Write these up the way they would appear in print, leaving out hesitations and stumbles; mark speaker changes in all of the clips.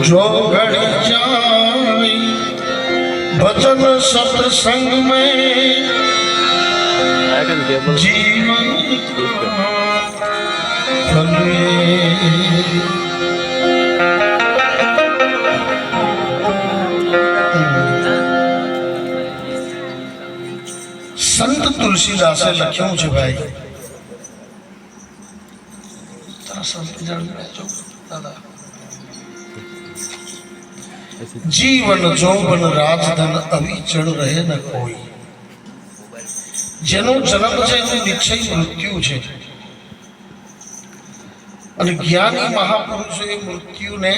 Speaker 1: जो घड़ी जाई भजन सत्संग में जीवन फले। संत तुलसीदासे लख्યું છે ભાઈ, તારા સંત જાણી છો દાદા। जीवन जोबन राजधन अविचल रहे न कोई। जेनो जन्म છે એનું નિશ્ચય મૃત્યુ છે અને જ્ઞાની મહાપુરુષોએ મૃત્યુને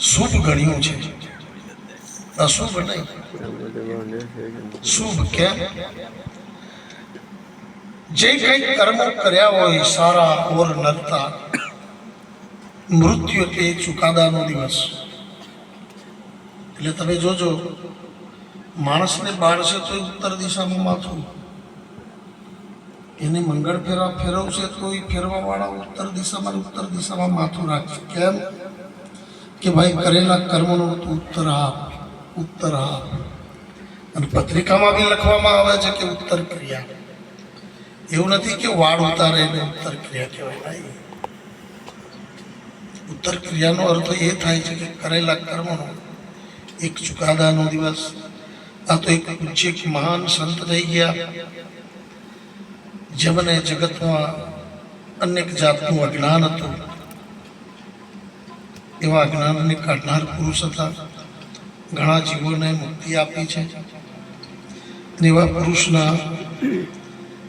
Speaker 1: શુભ ગણ્યું છે, અશુભ નહીં। શુભ કેમ? જે કંઈક કર્મો કર્યા હોય સારા ઓર નરતા, મૃત્યુ તે ચુકાદાનો દિવસ। એટલે તમે જોજો, માણસને બાળશે તો ઉત્તર દિશામાં માથું, એને મંગળ ફેરવશે તો એ ફેરવાવાળા ઉત્તર દિશામાં માથું રાખશે। કેમ કે ભાઈ કરેલા કર્મનો ઉત્તર આપ। અને પત્રિકામાં બી લખવામાં આવે છે કે ઉત્તર ક્રિયા। એવું નથી કે વાળ ઉતારે એટલે ઉત્તર ક્રિયા કહેવાય। ઉત્તર ક્રિયાનો અર્થ એ થાય છે કે કરેલા કર્મનો એક ચુકાદાનો દિવસ। આ તો એક પૂજ્ય મહાન સંત થઈ ગયા, જેમને જગતમાં અનેક જાતનું અજ્ઞાન હતું, એવા અજ્ઞાનને કાઢનાર પુરુષ હતા। ઘણા જીવોને મુક્તિ આપી છે। એવા પુરુષના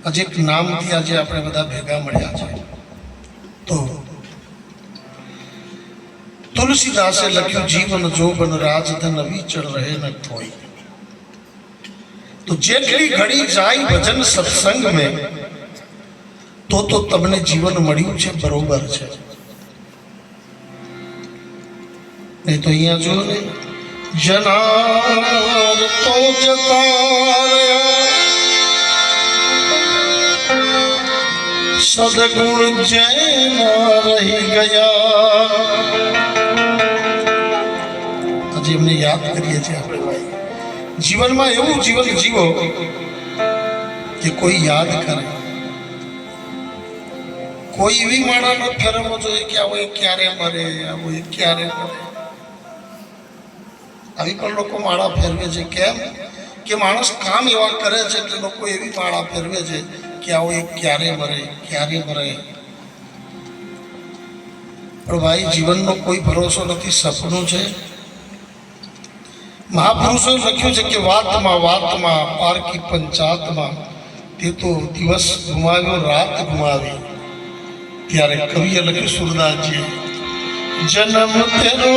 Speaker 1: આજે એક નામથી આજે આપણે બધા ભેગા મળ્યા છે। તો तुलसीदासे लख्યું जीवन जोबन राजधन अविचल रहे न कोई। तो जेटली घड़ी जाय भजन सत्संग में तो तमने जीवन મળ્યું છે, બરોબર છે। નહીં તો અહીંયા જો ને, જનાર તો જતા સદગુણ જેના રહી ગયા। આજે એમને યાદ કરીએ છીએ આપણે ભાઈ। જીવનમાં એવું જીવન જીવો કે કોઈ યાદ કરે, કોઈ એવી માળા ન ફેરવવો જોઈએ કે આવો એ ક્યારે મરે, આવો એ ક્યારે મરે। આવી પણ લોકો માળા ફેરવે છે। કેમ કે માણસ કામ એવા કરે છે એટલે લોકો એવી માળા ફેરવે છે કે આવો એ ક્યારે મરે, ક્યારે મરે। પણ ભાઈ જીવનનો કોઈ ભરોસો નથી, સપનું છે। મહાપુરુષોએ લખ્યું છે કે વાતમાં પારકી પંચાતમાં તે તો દિવસ ગુમાવ્યો, રાત ગુમાવી। ત્યારે કવિએ લખ્યું સુરદાસજી, જન્મ તેરો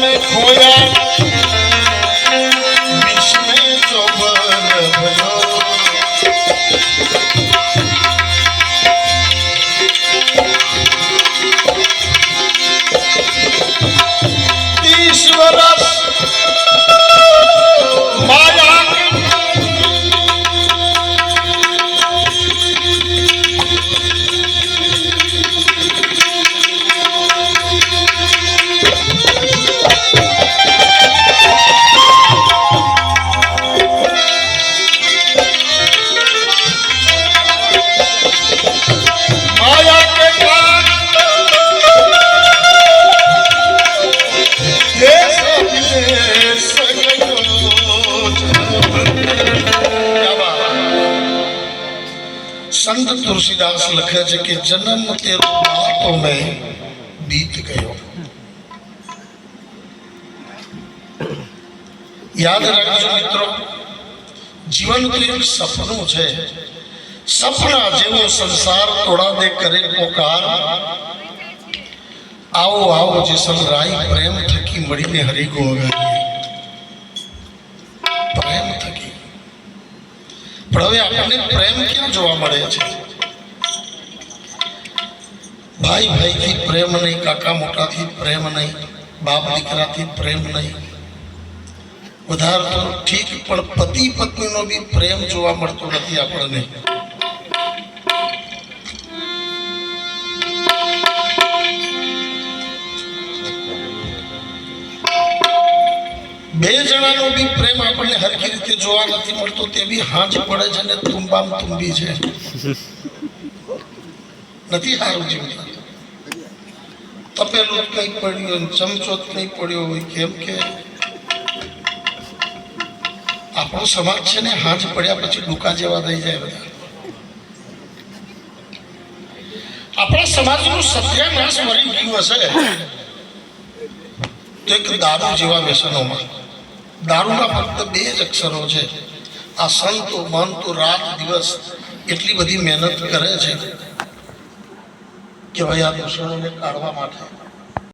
Speaker 1: में खोया बीच में चौबन भयो ईश्वर माया संत तुलसीदास लखे છે કે जन्म तेरो बाटो में बीत गयो। याद રાખજો મિત્રો, જીવન તો એક સપનું છે। સપના જેવો સંસાર તોડા દે કરે પોકાર। આવો આવો જેસલ રાય પ્રેમ થકી મળીને હરી ગો અગાડીએ પ્રેમ થકી। પણ હવે આપણને પ્રેમ ક્યાં જોવા મળે છે? ભાઈ ભાઈથી પ્રેમ નહીં, કાકા મોટાથી પ્રેમ નહીં, બાપ દીકરાથી પ્રેમ નહીં, વધારે તો ઠીક પણ પતિ પત્નીનો બી પ્રેમ જોવા મળતો નથી આપણને। બે જણાનો બી પ્રેમ આપણને હરખી રીતે જોવા નથી મળતો। તે બી હાંજ પડે છે ને તુંબામ તુંબી છે, નથી સારું જીવન। તપેલું જ કંઈક પડ્યું હોય, ચમચો જ કંઈક પડ્યો હોય, કેમ કે આપણો સમાજ છે ને હાંજ પડ્યા પછી ડૂકા જેવા થઈ જાય બધા। આપણા સમાજનું સત્યાનાશ મરી ગયું હશે તો એક દારૂ જેવા વ્યસનોમાં। દારૂના ફક્ત બે જ અક્ષરો છે। આ સંતો મહંતો રાત દિવસ એટલી બધી મહેનત કરે છે કે ભાઈ આ દૂષણોને કાઢવા માટે